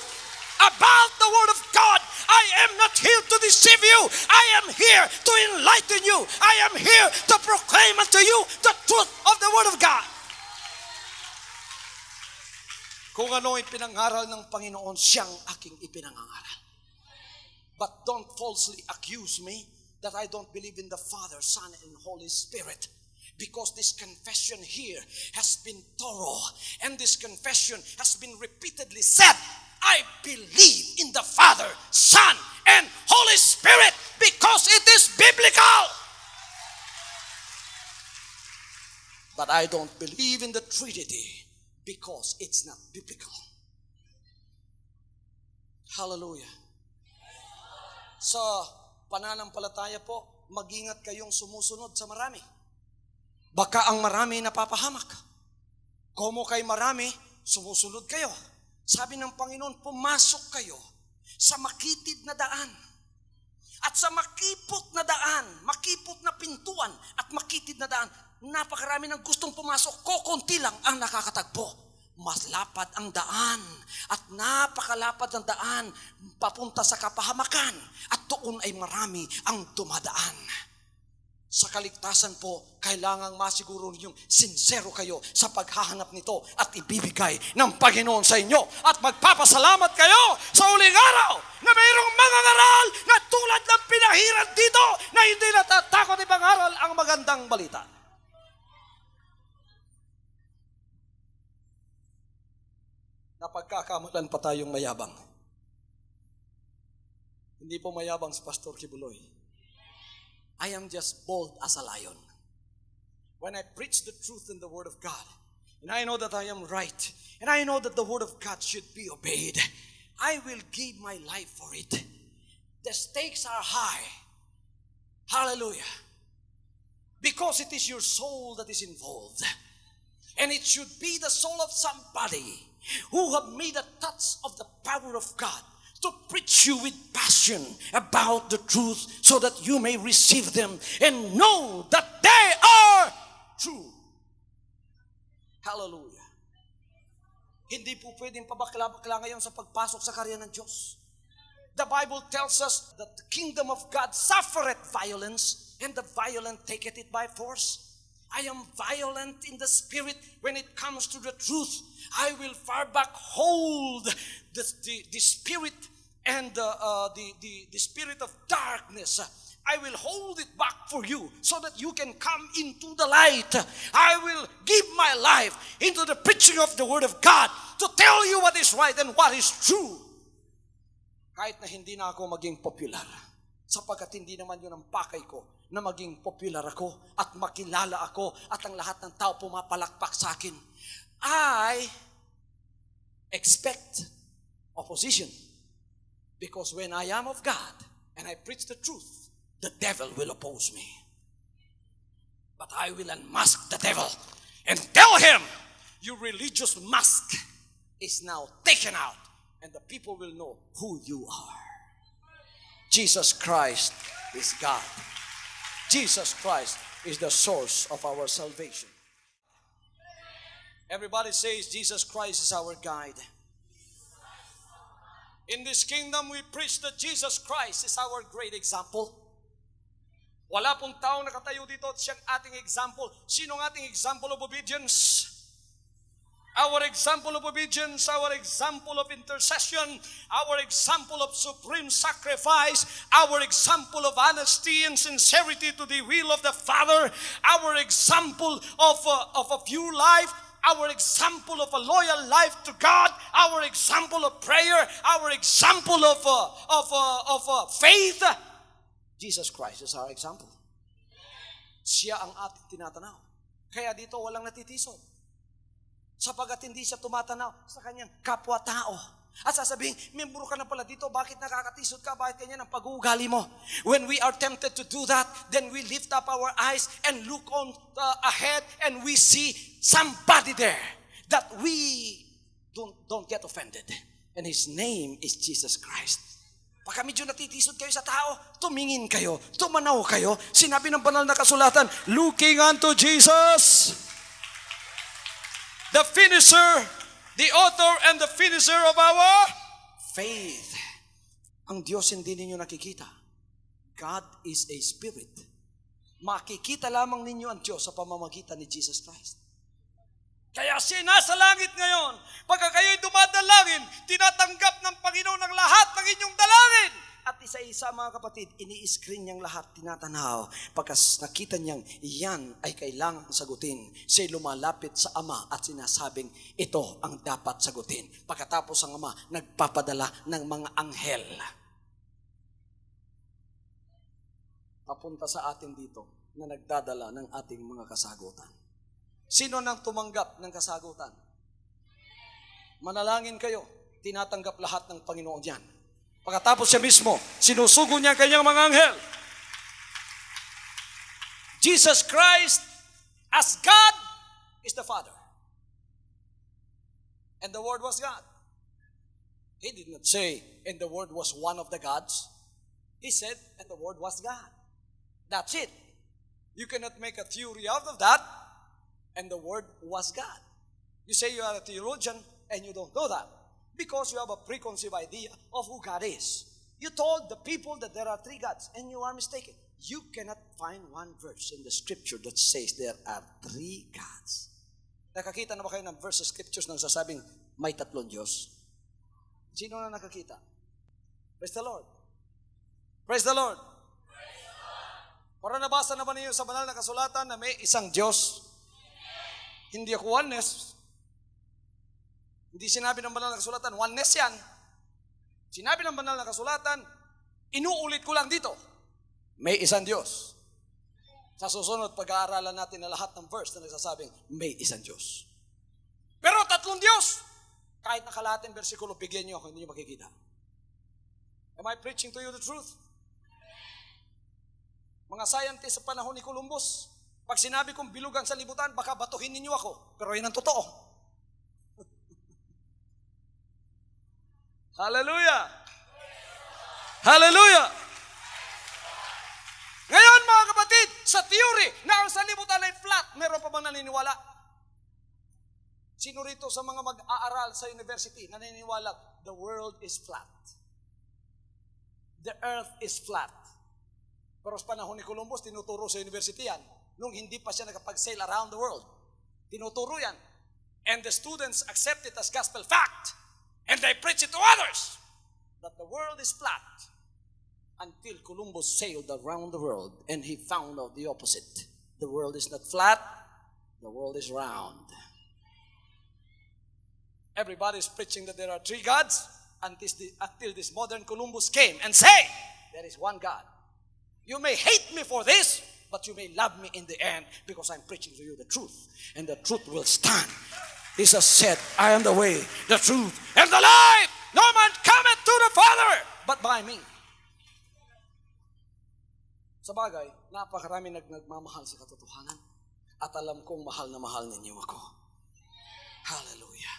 about the Word of God. I am not here to deceive you. I am here to enlighten you. I am here to proclaim unto you the truth of the Word of God. Kung ano ay pinangaral ng Panginoon, siyang aking ipinangangaral. But don't falsely accuse me that I don't believe in the Father, Son, and Holy Spirit. Because this confession here has been thorough. And this confession has been repeatedly said. I believe in the Father, Son, and Holy Spirit because it is biblical. But I don't believe in the Trinity because it's not biblical. Hallelujah. Sa pananampalataya po, mag-ingat kayong sumusunod sa marami. Baka ang marami napapahamak. Como kay marami, sumusunod kayo. Sabi ng Panginoon, pumasok kayo sa makitid na daan. At sa makipot na daan, makipot na pintuan at makitid na daan, napakarami ng gustong pumasok, kokonti lang ang nakakatagpo. Mas lapad ang daan at napakalapad ang daan papunta sa kapahamakan at doon ay marami ang dumadaan. Sa kaligtasan po, kailangang masiguro ninyong sincero kayo sa paghahanap nito at ibibigay ng Panginoon sa inyo. At magpapasalamat kayo sa uling araw na mayroong mga ngaral na tulad ng pinahiran dito na hindi natatakot ipangaral ang magandang balita. Napagkakamalan pa tayong mayabang. Hindi po mayabang si Pastor Kibuloy. I am just bold as a lion. When I preach the truth in the Word of God, and I know that I am right, and I know that the Word of God should be obeyed, I will give my life for it. The stakes are high. Hallelujah. Because it is your soul that is involved. And it should be the soul of somebody who have made a touch of the power of God to preach you with passion about the truth so that you may receive them and know that they are true. Hallelujah. Hindi po pwedeng pabakla-bakla ngayon sa pagpasok sa karya ng Diyos. The Bible tells us that the kingdom of God suffereth violence and the violent taketh it by force. I am violent in the spirit when it comes to the truth. I will far back hold the spirit and the spirit of darkness. I will hold it back for you so that you can come into the light. I will give my life into the preaching of the Word of God to tell you what is right and what is true. Kahit na hindi na ako maging popular, sapagkat hindi naman yun ang pakay ko na maging popular ako at makilala ako at ang lahat ng tao pumapalakpak sa akin. I expect opposition because when I am of God and I preach the truth, the devil will oppose me. But I will unmask the devil and tell him, your religious mask is now taken out and the people will know who you are. Jesus Christ is God. Jesus Christ is the source of our salvation. Everybody says Jesus Christ is our guide. In this kingdom, we preach that Jesus Christ is our great example. Wala pong taong nakatayo dito at siyang ating example. Sino ang ating example of obedience? Our example of obedience, our example of intercession, our example of supreme sacrifice, our example of honesty and sincerity to the will of the Father, our example of a pure life, our example of a loyal life to God, our example of prayer, our example of faith. Jesus Christ is our example. Siya ang ating tinatanaw. Kaya dito walang natitisod. Sapagat hindi siya tumatanaw sa kanyang kapwa-tao. At sasabihin, membro ka na pala dito, bakit nakakatisod ka? Bakit ganyan ang pag-uugali mo? When we are tempted to do that, then we lift up our eyes and look on ahead and we see somebody there that we don't get offended. And His name is Jesus Christ. Pagka medyo natitisod kayo sa tao, tumingin kayo, tumanaw kayo. Sinabi ng banal na kasulatan, looking unto Jesus, the finisher, the author and the finisher of our faith. Ang Diyos hindi ninyo nakikita. God is a spirit. Makikita lamang ninyo ang Diyos sa pamamagitan ni Jesus Christ. Kaya siya nasa langit ngayon. Pagka kayo'y dumadalangin, tinatanggap ng Panginoon ang lahat ng inyong dalangin. At isa-isa mga kapatid, ini-screen niyang lahat, tinatanaw. Pagkas nakita niyang iyan ay kailangang sagutin, siya'y lumalapit sa Ama at sinasabing, ito ang dapat sagutin. Pagkatapos ang Ama, nagpapadala ng mga anghel. Papunta sa atin dito na nagdadala ng ating mga kasagutan. Sino nang tumanggap ng kasagutan? Manalangin kayo, tinatanggap lahat ng Panginoon yan. Pagkatapos siya mismo, sinusugo niya ang kanyang mga anghel. Jesus Christ as God is the Father. And the Word was God. He did not say, and the Word was one of the gods. He said, and the Word was God. That's it. You cannot make a theory out of that, and the Word was God. You say you are a theologian, and you don't know that, because you have a preconceived idea of who God is. You told the people that there are three gods, and you are mistaken. You cannot find one verse in the scripture that says there are three gods. Nakakita na ba kayo ng verse sa scriptures nang sasabing may tatlong Diyos? Sino na nakakita? Praise the Lord. Praise the Lord. Para nabasa na ba niyo sa banal na kasulatan na may isang Diyos? Hindi ako oneness. Hindi sinabi ng banal na kasulatan, oneness yan. Sinabi ng banal na kasulatan, inuulit ko lang dito, may isang Diyos. Sa susunod, pag-aaralan natin na lahat ng verse na nagsasabing, may isang Diyos. Pero tatlong Diyos. Kahit nakalating versikulo, bigyan niyo ako, hindi niyo makikita. Am I preaching to you the truth? Mga scientists sa panahon ni Columbus, pag sinabi kong bilugan sa libutan, baka batuhin ninyo ako. Pero yun ang totoo. Hallelujah! Hallelujah! Ngayon mga kapatid, sa theory na ang sanlibutan ay flat, meron pa bang naniniwala? Sino rito sa mga mag-aaral sa university naniniwala the world is flat? The earth is flat. Pero sa panahon ni Columbus, tinuturo sa university yan. Nung hindi pa siya nakapag-sail around the world. Tinuturo yan. And the students accept it as gospel fact. And they preach it to others. That the world is flat. Until Columbus sailed around the world and he found out the opposite. The world is not flat, the world is round. Everybody's preaching that there are three gods until this modern Columbus came and say, there is one God. You may hate me for this, but you may love me in the end because I'm preaching to you the truth. And the truth will stand. Jesus said, I am the way, the truth, and the life. No man cometh to the Father but by me. Sa bagay, napakarami nagmamahal sa katotohanan at alam kong mahal na mahal ninyo ako. Hallelujah.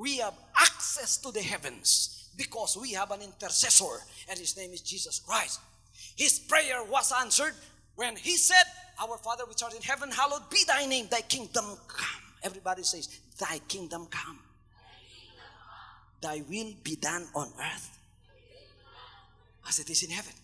We have access to the heavens because we have an intercessor and his name is Jesus Christ. His prayer was answered when he said, Our Father which art in heaven, hallowed be thy name, thy kingdom come. Everybody says, thy kingdom come. Thy will be done on earth as it is in heaven.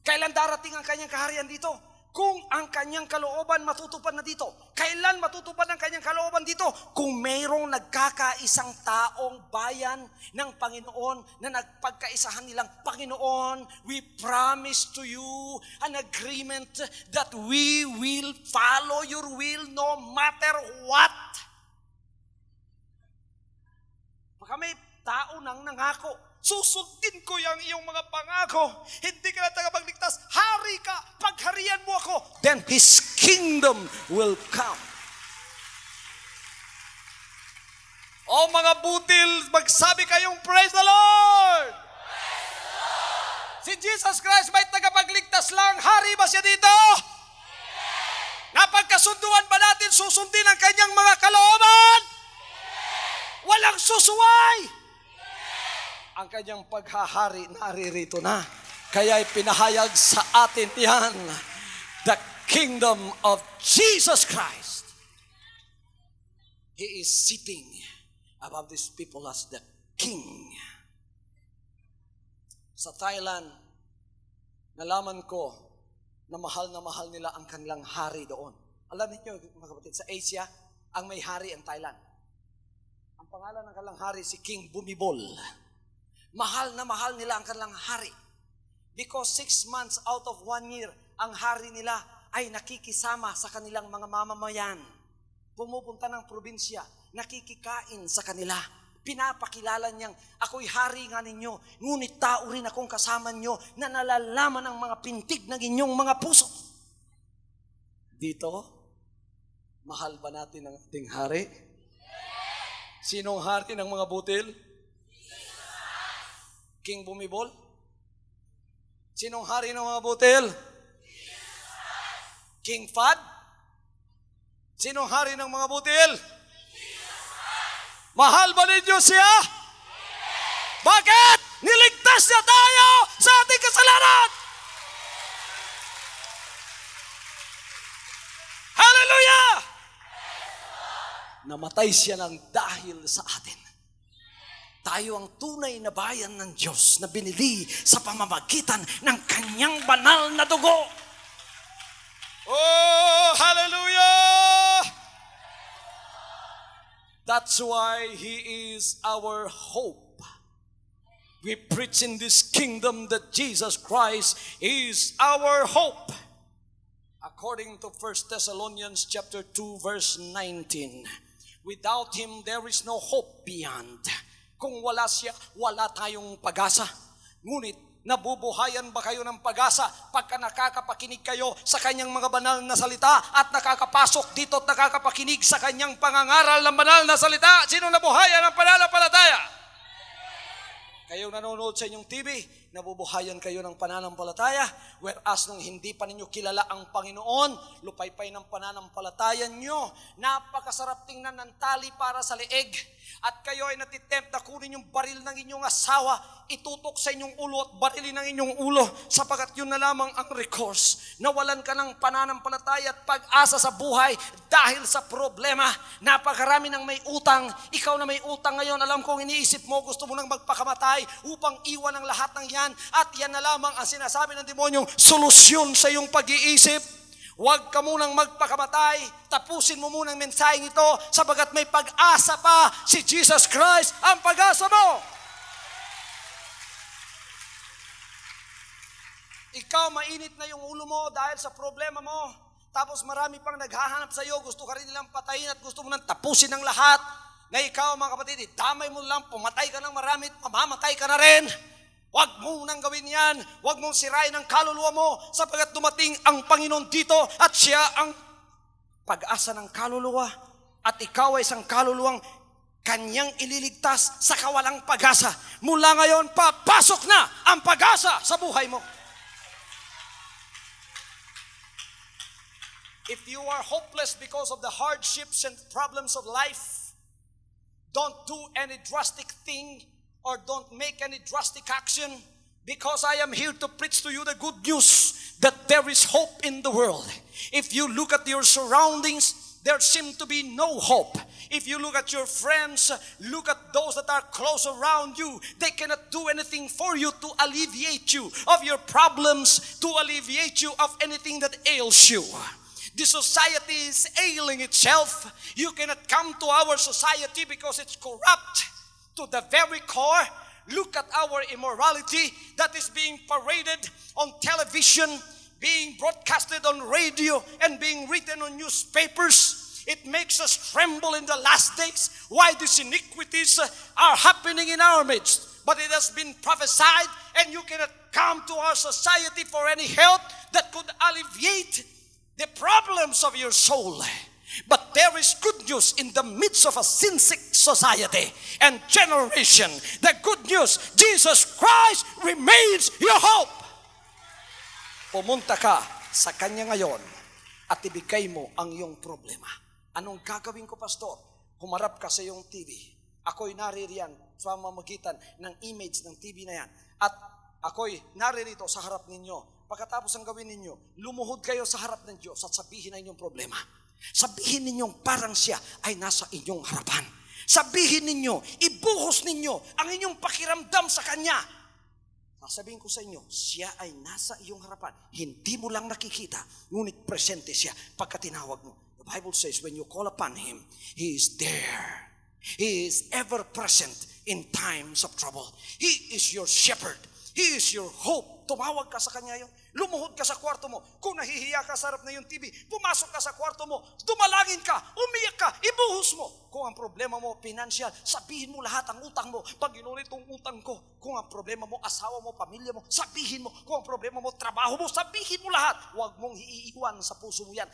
Kailan darating ang kanyang kaharian dito? Kung ang kanyang kalooban matutupad na dito. Kailan matutupad ang kanyang kalooban dito? Kung mayroong nagkakaisang taong bayan ng Panginoon na nagpagkaisahan nilang, Panginoon, we promise to you an agreement that we will follow your will no matter what. Baka may tao nang nangako, susundin ko yung iyong mga pangako. Hindi ka na tagapagligtas. Hari ka. Pagharian mo ako. Then His kingdom will come. O mga butil, magsabi kayong praise the Lord! Praise the Lord! Si Jesus Christ may tagapagligtas lang. Hari ba siya dito? Yes. Napagkasunduan ba natin susundin ang kanyang mga kalooban? Yes. Walang susuway. Ang kanyang paghahari naririto na. Kaya'y pinahayag sa atin yan. The kingdom of Jesus Christ. He is sitting above these people as the king. Sa Thailand, nalaman ko na mahal nila ang kanilang hari doon. Alam niyo mga kapatid, sa Asia, ang may hari ang Thailand. Ang pangalan ng kanilang hari si King Bhumibol. Mahal na mahal nila ang kanilang hari. Because 6 months out of 1 year, ang hari nila ay nakikisama sa kanilang mga mamamayan. Pumupunta ng probinsya, nakikikain sa kanila. Pinapakilala niyang, ako'y hari nga ninyo, ngunit tao rin akong kasama niyo na nalalaman ang mga pintig ng inyong mga puso. Dito, mahal ba natin ang ating hari? Sinong hari ng mga butil? King Bhumibol? Sinong hari ng mga butil? King Fahd? Sinong hari ng mga butil? Mahal ba ninyo siya? Bakit? Niligtas niya tayo sa ating kasalanan! namatay siya ng dahil sa atin. Tayo ang tunay na bayan ng Diyos na binili sa pamamagitan ng kanyang banal na dugo. Oh, hallelujah! That's why He is our hope. We preach in this kingdom that Jesus Christ is our hope. According to 1 Thessalonians chapter 2 verse 19, without Him there is no hope beyond. Kung wala siya, wala tayong pag-asa. Ngunit, nabubuhayan ba kayo ng pag-asa pagka nakakapakinig kayo sa kanyang mga banal na salita at nakakapasok dito at nakakapakinig sa kanyang pangangaral ng banal na salita? Sino nabuhayan ng pananampalataya? Kayong nanonood sa inyong TV, nabubuhayan kayo ng pananampalataya, whereas nung hindi pa ninyo kilala ang Panginoon, lupaypay ng pananampalataya nyo, napakasarap tingnan ng tali para sa leeg, at kayo ay natitempt na kunin yung baril ng inyong asawa, itutok sa inyong ulo at barilin ng inyong ulo, sapagat yun na lamang ang recourse. Nawalan ka ng pananampalataya at pag-asa sa buhay dahil sa problema. Napakarami ng may utang. Ikaw na may utang ngayon, alam kong iniisip mo, gusto mo nang magpakamatay upang iwan ang lahat ng yan, at yan na lamang ang sinasabi ng demonyong solusyon sa iyong pag-iisip. Huwag ka munang magpakamatay. Tapusin mo munang mensaheng ito sabagat may pag-asa pa. Si Jesus Christ ang pag-asa mo. Ikaw mainit na yung ulo mo dahil sa problema mo. Tapos marami pang naghahanap sa iyo. Gusto ka rin nilang patayin at gusto mo nang tapusin ng lahat. Na ikaw mga kapatid, damay mo lang, pumatay ka ng marami at mamamatay ka na rin. Huwag mo nang gawin yan. Huwag mong sirain ang kaluluwa mo sapagkat dumating ang Panginoon dito at siya ang pag-asa ng kaluluwa. At ikaw ay isang kaluluwang kanyang ililigtas sa kawalang pag-asa. Mula ngayon, papasok na ang pag-asa sa buhay mo. If you are hopeless because of the hardships and problems of life, don't do any drastic thing or don't make any drastic action, because I am here to preach to you the good news that there is hope in the world. If you look at your surroundings, there seems to be no hope. If you look at your friends, look at those that are close around you, they cannot do anything for you to alleviate you of your problems, to alleviate you of anything that ails you. The society is ailing itself. You cannot come to our society because it's corrupt to the very core. Look at our immorality that is being paraded on television, being broadcasted on radio, and being written on newspapers. It makes us tremble in the last days why these iniquities are happening in our midst. But it has been prophesied, and you cannot come to our society for any help that could alleviate the problems of your soul. But there is good news in the midst of a sin-sick society and generation. The good news, Jesus Christ remains your hope. Pumunta ka sa Kanya ngayon at ibigay mo ang iyong problema. Anong gagawin ko, Pastor? Humarap ka sa iyong TV. Ako'y naririyan sa pamamagitan ng image ng TV na yan. At ako'y naririto sa harap ninyo. Pagkatapos ang gawin ninyo, lumuhod kayo sa harap ng Diyos at sabihin na inyong problema. Sabihin ninyong parang siya ay nasa inyong harapan. Sabihin ninyo, ibuhos ninyo ang inyong pakiramdam sa Kanya. Sasabihin ko sa inyo, siya ay nasa iyong harapan. Hindi mo lang nakikita, ngunit presente siya pagka tinawag mo. The Bible says, when you call upon Him, He is there. He is ever present in times of trouble. He is your shepherd. He is your hope. Tumawag ka sa Kanya yun. Lumuhod ka sa kwarto mo. Kung nahihiya ka sa harap na yung TV, pumasok ka sa kwarto mo, dumalangin ka, umiyak ka, ibuhos mo. Kung ang problema mo, financial, sabihin mo lahat ang utang mo. Panginoon, itong utang ko. Kung ang problema mo, asawa mo, pamilya mo, sabihin mo. Kung ang problema mo, trabaho mo, sabihin mo lahat. Huwag mong iiwan sa puso mo yan.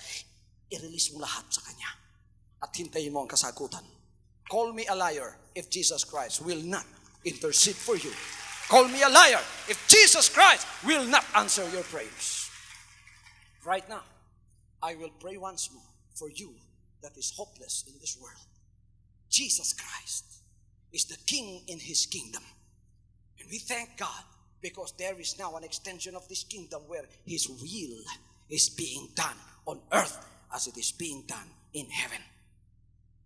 I-release mo lahat sa Kanya. At hintayin mo ang kasagutan. Call me a liar if Jesus Christ will not intercede for you. Call me a liar if Jesus Christ will not answer your prayers. Right now, I will pray once more for you that is hopeless in this world. Jesus Christ is the King in His kingdom. And we thank God because there is now an extension of this kingdom where His will is being done on earth as it is being done in heaven.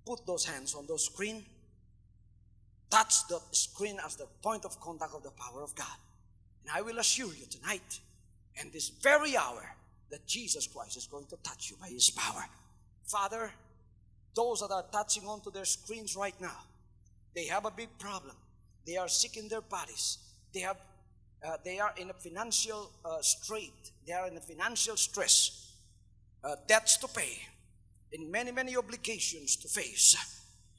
put those hands on those screen. Touch the screen as the point of contact of the power of God. And I will assure you tonight, and this very hour, that Jesus Christ is going to touch you by His power. Father, those that are touching onto their screens right now, they have a big problem. They are sick in their bodies. They are in a financial strait. They are in a financial stress. Debts to pay. And many obligations to face.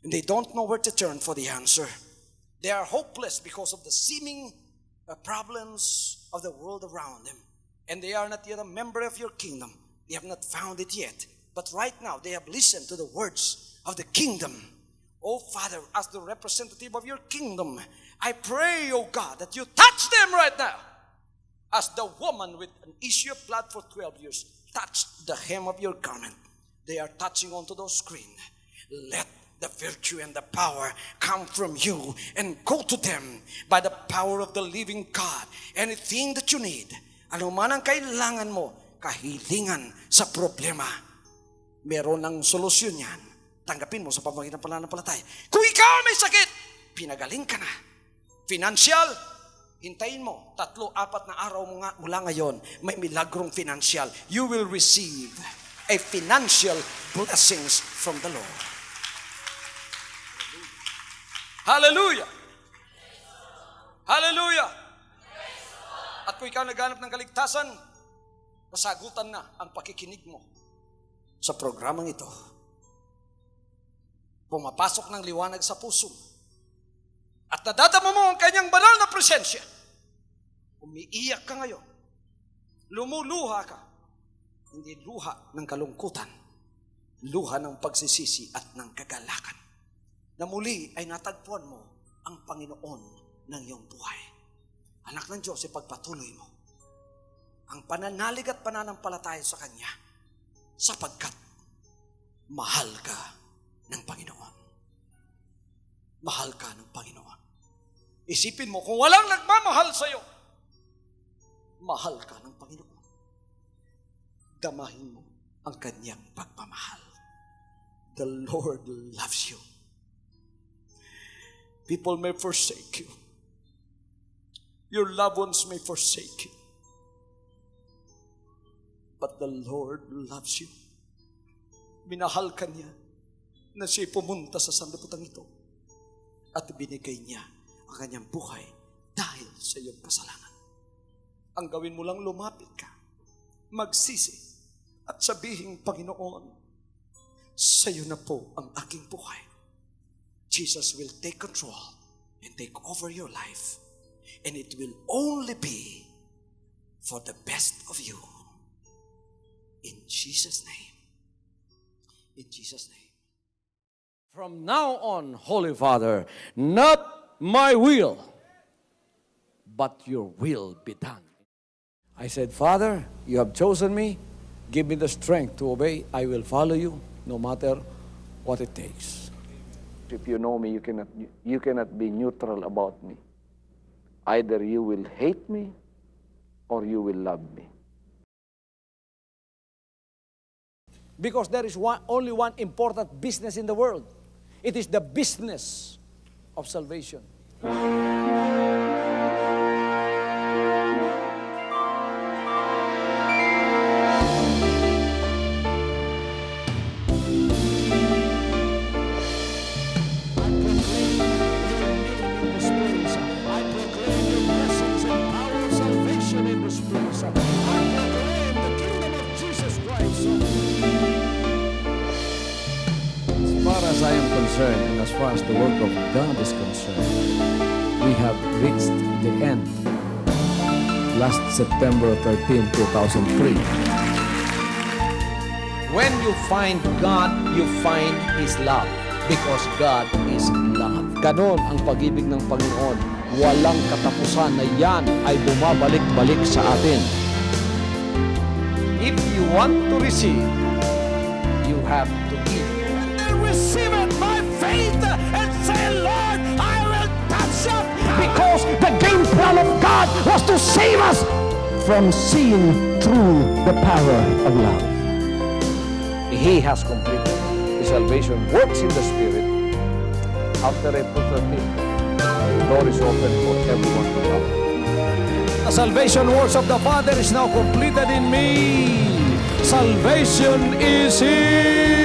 And they don't know where to turn for the answer. They are hopeless because of the seeming problems of the world around them. And they are not yet a member of your kingdom. They have not found it yet. But right now, they have listened to the words of the kingdom. Oh, Father, as the representative of your kingdom, I pray, oh God, that you touch them right now. As the woman with an issue of blood for 12 years touched the hem of your garment. They are touching onto those screens. Let the virtue and the power come from you and go to them by the power of the living God. Anything that you need, ano man ang kailangan mo, kahilingan sa problema, meron ng solusyon yan. Tanggapin mo sa pamamagitan ng pananampalataya. Kung ikaw may sakit, pinagaling ka na. Financial, hintayin mo, 3-4 na araw mula ngayon, may milagrong financial. You will receive a financial blessings from the Lord. Hallelujah! Hallelujah! At kung ikaw naghanap ng kaligtasan, masagutan na ang pakikinig mo sa programang ito. Pumapasok ng liwanag sa puso at nadadama mo ang kanyang banal na presensya. Umiiyak ka ngayon. Lumuluha ka. Hindi luha ng kalungkutan. Luha ng pagsisisi at ng kagalakan. Na muli ay natagpuan mo ang Panginoon ng iyong buhay. Anak ng Diyos, ipagpatuloy mo ang pananalig at pananampalataya sa Kanya sapagkat mahal ka ng Panginoon. Mahal ka ng Panginoon. Isipin mo, kung walang nagmamahal sa iyo, mahal ka ng Panginoon. Damahin mo ang Kanyang pagmamahal. The Lord loves you. People may forsake you. Your loved ones may forsake you. But the Lord loves you. Minahal ka niya na siya'y pumunta sa sanlibutan ito at binigay niya ang kanyang buhay dahil sa iyong kasalanan. Ang gawin mo lang, lumapit ka, magsisi at sabihin, Panginoon, sa iyo na po ang aking buhay. Jesus will take control and take over your life, and it will only be for the best of you. In Jesus' name. In Jesus' name. From now on, Holy Father, not my will, but your will be done. I said, Father, you have chosen me. Give me the strength to obey. I will follow you no matter what it takes. If you know me, you cannot be neutral about me. Either you will hate me or you will love me. Because there is only one important business in the world. It is the business of salvation. As I am concerned, and as far as the work of God is concerned, we have reached the end. Last September 13, 2003. When you find God, you find His love. Because God is love. Ganon ang pag-ibig ng Panginoon. Walang katapusan na yan ay bumabalik-balik sa atin. If you want to receive, you have to give. Receive it by faith and say, Lord, I will touch you. Because the game plan of God was to save us from sin through the power of love. He has completed the salvation works in the Spirit, after April 13th, the door is open for everyone to come. The salvation works of the Father is now completed in me. Salvation is here.